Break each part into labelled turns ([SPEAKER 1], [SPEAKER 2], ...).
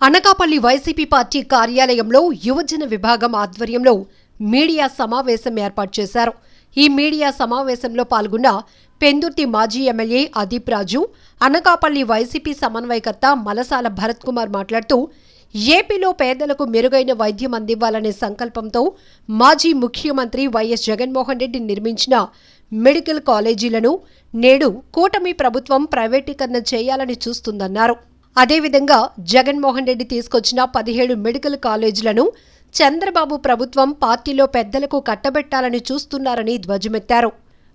[SPEAKER 1] Anakapalli YCP party కార్యాలయంలో యువజన విభాగం ఆధ్వర్యంలో మీడియా సమావేశం ఏర్పాటు చేశారు. ఈ మీడియా సమావేశంలో పాల్గొన్న పెందుర్తి మాజీ ఎమ్మెల్యే అదీప్ రాజు, అనకాపల్లి వైసీపీ సమన్వయకర్త మలసాల భరత్ కుమార్ మాట్లాడుతూ, ఏపీలో పేదలకు మెరుగైన వైద్యం అందివ్వాలనే సంకల్పంతో మాజీ ముఖ్యమంత్రి వైఎస్ జగన్మోహన్ రెడ్డి నిర్మించిన మెడికల్ కాలేజీలను నేడు కూటమి ప్రభుత్వం ప్రైవేటీకరణ చేయాలని చూస్తుందన్నారు. అదేవిధంగా జగన్మోహన్ రెడ్డి తీసుకొచ్చిన 17 మెడికల్ కాలేజీలను చంద్రబాబు ప్రభుత్వం పార్టీలో పెద్దలకు కట్టబెట్టాలని చూస్తున్నారని ధ్వజమెత్తారు.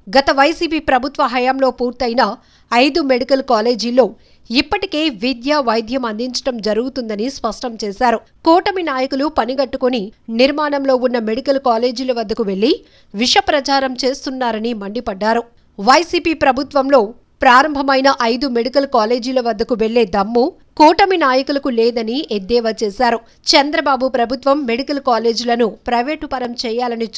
[SPEAKER 1] గత వైసీపీ ప్రభుత్వ హయాంలో పూర్తయిన 5 మెడికల్ కాలేజీల్లో ఇప్పటికే విద్య, వైద్యం అందించడం జరుగుతుందని స్పష్టం చేశారు. కూటమి నాయకులు పనిగట్టుకుని నిర్మాణంలో ఉన్న మెడికల్ కాలేజీల వద్దకు వెళ్లి విష ప్రచారం చేస్తున్నారని మండిపడ్డారు. వైసీపీ ప్రభుత్వంలో ప్రారంభమైన 5 మెడికల్ కాలేజీల వద్దకు వెళ్లే దమ్ము కూటమి నాయకులకు లేదని ఎద్దేవా చేశారు. చంద్రబాబు ప్రభుత్వం మెడికల్ కాలేజీలను ప్రైవేటు పరం చేయాలని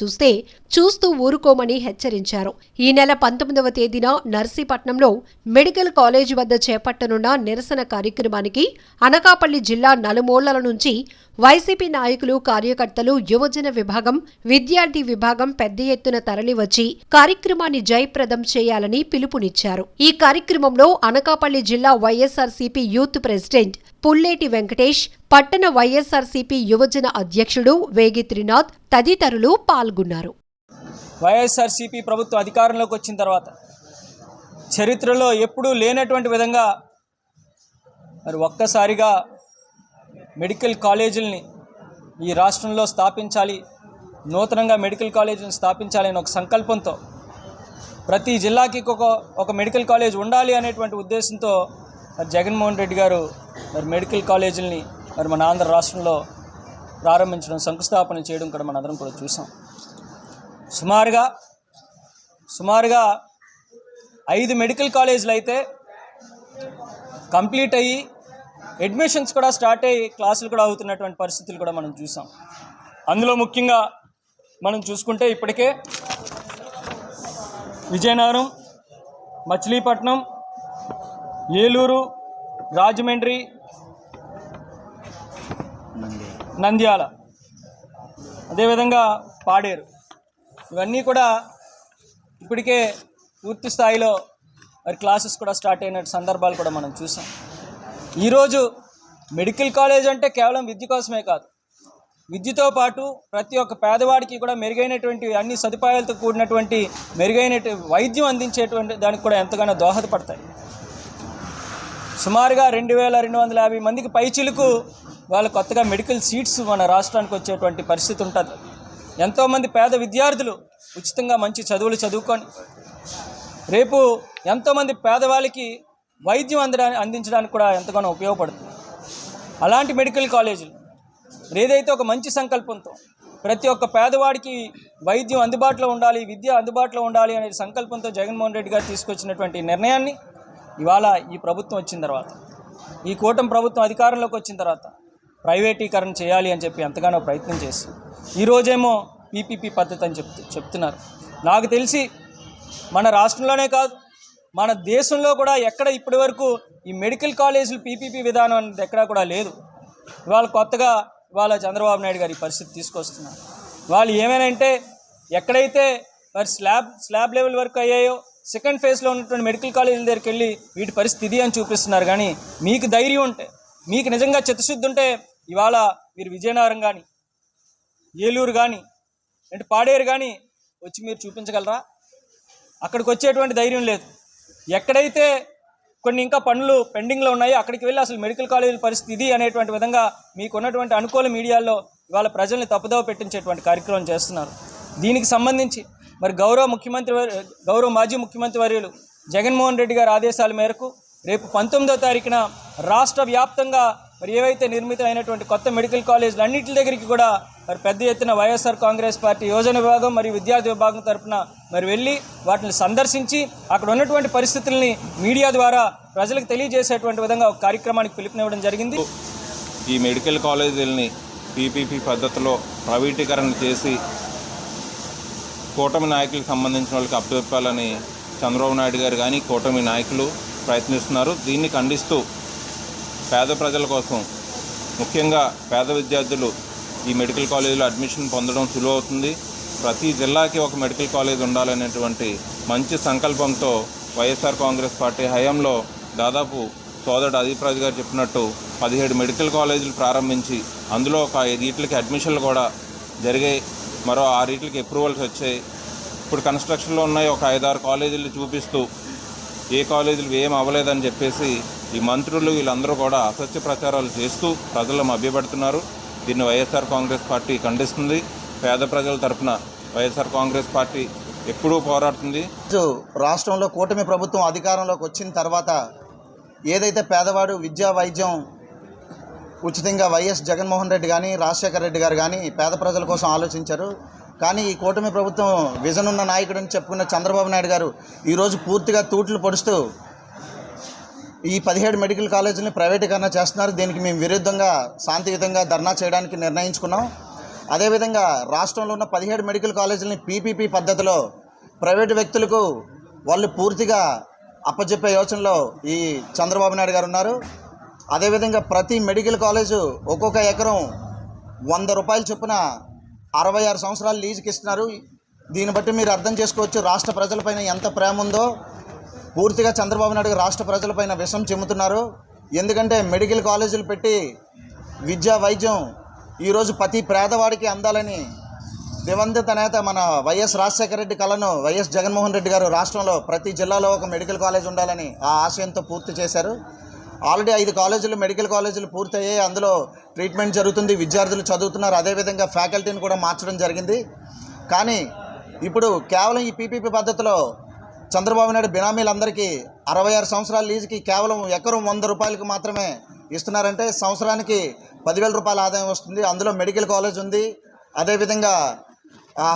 [SPEAKER 1] చూస్తూ ఊరుకోమని హెచ్చరించారు. ఈ నెల 19వ తేదీన నర్సీపట్నంలో మెడికల్ కాలేజీ వద్ద చేపట్టనున్న నిరసన కార్యక్రమానికి అనకాపల్లి జిల్లా నలుమూలల నుంచి వైసీపీ నాయకులు, కార్యకర్తలు, యువజన విభాగం, విద్యార్థి విభాగం పెద్ద ఎత్తున తరలివచ్చి కార్యక్రమాన్ని జయప్రదం చేయాలని పిలుపునిచ్చారు. ఈ కార్యక్రమంలో అనకాపల్లి జిల్లా వైఎస్ఆర్సీపీ యూత్ ప్రెసిడెంట్ పుల్లేటి వెంకటేష్, పట్టణ వైఎస్ఆర్సీపీ యువజన అధ్యక్షుడు వేగి త్రినాథ్ తదితరులు పాల్గొన్నారు.
[SPEAKER 2] వైఎస్ఆర్సీపీ ప్రభుత్వం అధికారంలోకి వచ్చిన తర్వాత చరిత్రలో ఎప్పుడూ లేనటువంటి విధంగా ఒక్కసారిగా మెడికల్ కాలేజీలని ఈ రాష్ట్రంలో స్థాపించాలి, నూతనంగా మెడికల్ కాలేజీని స్థాపించాలి అనే ఒక సంకల్పంతో ప్రతి జిల్లాకి ఒక మెడికల్ కాలేజ్ ఉండాలి అనేటువంటి ఉద్దేశంతో జగన్మోహన్ రెడ్డి గారు మెడికల్ కాలేజీలని మన ఆంధ్ర రాష్ట్రంలో ప్రారంభించడం, శంకుస్థాపన చేయడం కూడా మనందరం కూడా చూసాం. సుమారుగా 5 మెడికల్ కాలేజీలు అయితే కంప్లీట్ అయ్యి అడ్మిషన్స్ కూడా స్టార్ట్ అయ్యి క్లాసులు కూడా అవుతున్నటువంటి పరిస్థితులు కూడా మనం చూసాం. అందులో ముఖ్యంగా మనం చూసుకుంటే ఇప్పటికే విజయనగరం, మచిలీపట్నం, ఏలూరు, రాజమండ్రి, నంద్యాల, అదేవిధంగా పాడేరు, ఇవన్నీ కూడా ఇప్పటికే పూర్తి స్థాయిలో క్లాసెస్ కూడా స్టార్ట్ అయిన సందర్భాలు కూడా మనం చూసాం. ఈరోజు మెడికల్ కాలేజ్ అంటే కేవలం విద్య కోసమే కాదు, విద్యతో పాటు ప్రతి ఒక్క పేదవాడికి కూడా మెరుగైనటువంటి అన్ని సదుపాయాలతో కూడినటువంటి మెరుగైన వైద్యం అందించేటువంటి దానికి కూడా ఎంతగానో దోహదపడతాయి. సుమారుగా 2250 మందికి పైచిలకు వాళ్ళు కొత్తగా మెడికల్ సీట్స్ మన రాష్ట్రానికి వచ్చేటువంటి పరిస్థితి ఉంటుంది. ఎంతోమంది పేద విద్యార్థులు ఉచితంగా మంచి చదువులు చదువుకొని రేపు ఎంతోమంది పేదవాళ్ళకి వైద్యం అందించడానికి కూడా ఎంతగానో ఉపయోగపడుతుంది. అలాంటి మెడికల్ కాలేజీలు ఏదైతే ఒక మంచి సంకల్పంతో ప్రతి ఒక్క పేదవాడికి వైద్యం అందుబాటులో ఉండాలి, విద్య అందుబాటులో ఉండాలి అనే సంకల్పంతో జగన్మోహన్ రెడ్డి గారు తీసుకొచ్చినటువంటి నిర్ణయాన్ని ఇవాళ ఈ ప్రభుత్వం వచ్చిన తర్వాత, ఈ కూటమి ప్రభుత్వం అధికారంలోకి వచ్చిన తర్వాత ప్రైవేటీకరణ చేయాలి అని చెప్పి ఎంతగానో ప్రయత్నం చేసి ఈరోజేమో పీపీపీ పద్ధతి అని చెప్తున్నారు. నాకు తెలిసి మన రాష్ట్రంలోనే కాదు, మన దేశంలో కూడా ఎక్కడ ఇప్పటి వరకు ఈ మెడికల్ కాలేజీలు పీపీపీ విధానం అనేది ఎక్కడా కూడా లేదు. ఇవాళ చంద్రబాబు నాయుడు గారి పరిస్థితి తీసుకొస్తున్నారు. వాళ్ళు ఏమేనంటే ఎక్కడైతే మరి స్లాబ్ లెవెల్ వరకు అయ్యాయో సెకండ్ ఫేజ్లో ఉన్నటువంటి మెడికల్ కాలేజీల దగ్గరికి వెళ్ళి వీటి పరిస్థితి ఇది అని చూపిస్తున్నారు. కానీ మీకు ధైర్యం ఉంటే, మీకు నిజంగా చిత్తశుద్ధి ఉంటే ఇవాళ మీరు విజయనగరం కానీ, ఏలూరు కానీ, అంటే పాడేరు కానీ వచ్చి మీరు చూపించగలరా? అక్కడికి వచ్చేటువంటి ధైర్యం లేదు. ఎక్కడైతే కొన్ని ఇంకా పనులు పెండింగ్లో ఉన్నాయో అక్కడికి వెళ్ళి అసలు మెడికల్ కాలేజీల పరిస్థితి ఇది అనేటువంటి విధంగా మీకున్నటువంటి అనుకూల మీడియాల్లో ఇవాళ ప్రజల్ని తప్పుదోవ పెట్టించేటువంటి కార్యక్రమం చేస్తున్నారు. దీనికి సంబంధించి మరి గౌరవ మాజీ ముఖ్యమంత్రి వర్యులు జగన్మోహన్ రెడ్డి గారి ఆదేశాల మేరకు రేపు 19వ తారీఖున రాష్ట్ర వ్యాప్తంగా మరి ఏవైతే నిర్మితమైనటువంటి కొత్త మెడికల్ కాలేజీలు అన్నింటి దగ్గరికి కూడా మరి పెద్ద ఎత్తున వైఎస్ఆర్ కాంగ్రెస్ పార్టీ యువజన విభాగం మరియు విద్యార్థి విభాగం తరఫున మరి వెళ్ళి వాటిని సందర్శించి అక్కడ ఉన్నటువంటి పరిస్థితుల్ని మీడియా ద్వారా ప్రజలకు తెలియజేసేటువంటి విధంగా ఒక కార్యక్రమానికి పిలుపునివ్వడం జరిగింది.
[SPEAKER 3] ఈ మెడికల్ కాలేజీలని పీపీపీ పద్ధతిలో ప్రైవేటీకరణ చేసి కూటమి నాయకులకు సంబంధించిన వాళ్ళకి అప్పచెప్పాలని చంద్రబాబు నాయుడు గారు కానీ కూటమి నాయకులు ప్రయత్నిస్తున్నారు. దీన్ని ఖండిస్తూ పేద ప్రజల కోసం ముఖ్యంగా పేద విద్యార్థులు ఈ మెడికల్ కాలేజీలో అడ్మిషన్ పొందడం సులువు అవుతుంది. ప్రతి జిల్లాకి ఒక మెడికల్ కాలేజ్ ఉండాలనేటువంటి మంచి సంకల్పంతో వైఎస్ఆర్ కాంగ్రెస్ పార్టీ హయాంలో దాదాపు సోదరుడు అదీప్ రాజు గారు చెప్పినట్టు 17 మెడికల్ కాలేజీలు ప్రారంభించి అందులో ఒక 5 అడ్మిషన్లు కూడా జరిగాయి. మరో 6 అప్రూవల్స్ వచ్చాయి. ఇప్పుడు కన్స్ట్రక్షన్లో ఉన్నాయి ఒక 5-6 కాలేజీలు చూపిస్తూ ఏ కాలేజీలు ఏం అవ్వలేదని చెప్పేసి ఈ మంత్రులు వీళ్ళందరూ కూడా అసత్య ప్రచారాలు చేస్తూ ప్రజలను మభ్యపెడుతున్నారు. దీన్ని వైఎస్ఆర్ కాంగ్రెస్ పార్టీ ఖండిస్తుంది. పేద ప్రజల తరఫున వైఎస్ఆర్ కాంగ్రెస్ పార్టీ ఎప్పుడూ పోరాడుతుంది.
[SPEAKER 4] రాష్ట్రంలో కూటమి ప్రభుత్వం అధికారంలోకి వచ్చిన తర్వాత ఏదైతే పేదవాడు విద్యా వైద్యం ఉచితంగా వైఎస్ జగన్మోహన్ రెడ్డి కానీ రాజశేఖర రెడ్డి గారు కానీ పేద ప్రజల కోసం ఆలోచించారు. కానీ ఈ కూటమి ప్రభుత్వం విజన్ ఉన్న నాయకుడని చెప్పుకున్న చంద్రబాబు నాయుడు గారు ఈరోజు పూర్తిగా తూట్లు పొడుస్తూ ఈ 17 మెడికల్ కాలేజీలని ప్రైవేటీకరణ చేస్తున్నారు. దీనికి మేము విరుద్ధంగా శాంతియుతంగా ధర్నా చేయడానికి నిర్ణయించుకున్నాం. అదేవిధంగా రాష్ట్రంలో ఉన్న 17 మెడికల్ కాలేజీలని పీపీపీ పద్ధతిలో ప్రైవేటు వ్యక్తులకు వాళ్ళు పూర్తిగా అప్పచెప్పే యోచనలో ఈ చంద్రబాబు నాయుడు గారు ఉన్నారు. అదేవిధంగా ప్రతి మెడికల్ కాలేజు ఒక్కొక్క ఎకరం 100 రూపాయల చొప్పున 66 సంవత్సరాలు లీజుకి ఇస్తున్నారు. దీన్ని బట్టి మీరు అర్థం చేసుకోవచ్చు రాష్ట్ర ప్రజలపైన ఎంత ప్రేమ ఉందో. పూర్తిగా చంద్రబాబు నాయుడు రాష్ట్ర ప్రజలపైన విషం చెమ్ముతున్నారు. ఎందుకంటే మెడికల్ కాలేజీలు పెట్టి విద్యా వైద్యం ఈరోజు ప్రతి పేదవాడికి అందాలని దివంగత నేత మన వైఎస్ రాజశేఖర రెడ్డి కళను వైఎస్ జగన్మోహన్ రెడ్డి గారు రాష్ట్రంలో ప్రతి జిల్లాలో ఒక మెడికల్ కాలేజ్ ఉండాలని ఆ ఆశయంతో పూర్తి చేశారు. ఆల్రెడీ 5 కాలేజీలు మెడికల్ కాలేజీలు పూర్తయ్యాయి. అందులో ట్రీట్మెంట్ జరుగుతుంది, విద్యార్థులు చదువుతున్నారు. అదేవిధంగా ఫ్యాకల్టీని కూడా మార్చడం జరిగింది. కానీ ఇప్పుడు కేవలం ఈ పీపీపీ పద్ధతిలో చంద్రబాబు నాయుడు బినామీలందరికీ 66 సంవత్సరాల లీజుకి కేవలం ఎకరం 100 రూపాయలకు మాత్రమే ఇస్తున్నారంటే సంవత్సరానికి 10,000 రూపాయల ఆదాయం వస్తుంది. అందులో మెడికల్ కాలేజ్ ఉంది, అదేవిధంగా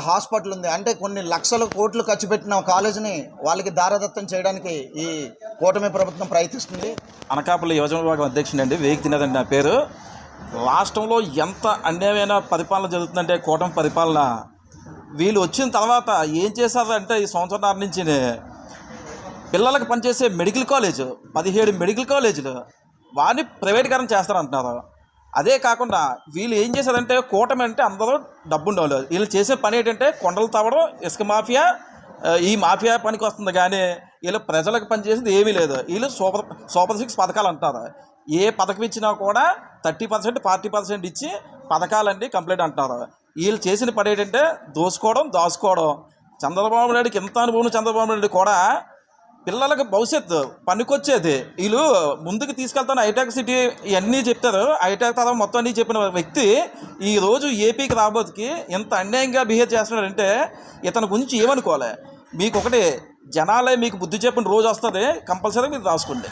[SPEAKER 4] హాస్పిటల్ ఉంది. అంటే కొన్ని లక్షల కోట్లు ఖర్చు పెట్టిన కాలేజీని వాళ్ళకి దారదత్తం చేయడానికి ఈ కూటమి ప్రభుత్వం ప్రయత్నిస్తుంది.
[SPEAKER 5] అనకాపల్లి యువజన విభాగం అధ్యక్షుడండి, వేగి తినేదండి నా పేరు. రాష్ట్రంలో ఎంత అన్యాయమైన పరిపాలన జరుగుతుందంటే కూటమి పరిపాలన. వీళ్ళు వచ్చిన తర్వాత ఏం చేశారంటే ఈ సంవత్సరాల నుంచి పిల్లలకు పనిచేసే మెడికల్ కాలేజ్ 17 మెడికల్ కాలేజీలు వారిని ప్రైవేటీకరణ చేస్తారంటున్నారు. అదే కాకుండా వీళ్ళు ఏం చేశారంటే కూటమి అంటే అందరూ డబ్బు ఉండేవాళ్ళు. వీళ్ళు చేసే పని ఏంటంటే కొండలు తవ్వడం, ఇసుక మాఫియా, ఈ మాఫియా పనికి వస్తుంది. కానీ వీళ్ళు ప్రజలకు పనిచేసేది ఏమీ లేదు. వీళ్ళు సూపర్ 6 పథకాలు అంటారు. ఏ పథకం ఇచ్చినా కూడా 30%, 40% ఇచ్చి పథకాలన్నీ కంప్లీట్ అంటారు. వీళ్ళు చేసిన పని ఏంటంటే దోసుకోవడం, దాచుకోవడం. చంద్రబాబు నాయుడుకి ఎంత అనుభవం చంద్రబాబు నాయుడు కూడా పిల్లలకు భవిష్యత్తు పనికొచ్చేది వీళ్ళు ముందుకు తీసుకెళ్తాను. హైటెక్ సిటీ ఇవన్నీ చెప్తారు. హైటెక్ తర్వాత మొత్తం అన్నీ చెప్పిన వ్యక్తి ఈరోజు ఏపీకి రాబోతుకి ఎంత అన్యాయంగా బిహేవ్ చేస్తున్నాడంటే ఇతని గురించి ఏమనుకోవాలి. మీకు ఒకటి జనాలే మీకు బుద్ధి చెప్పిన రోజు వస్తుంది, కంపల్సరీ మీరు రాసుకోండి.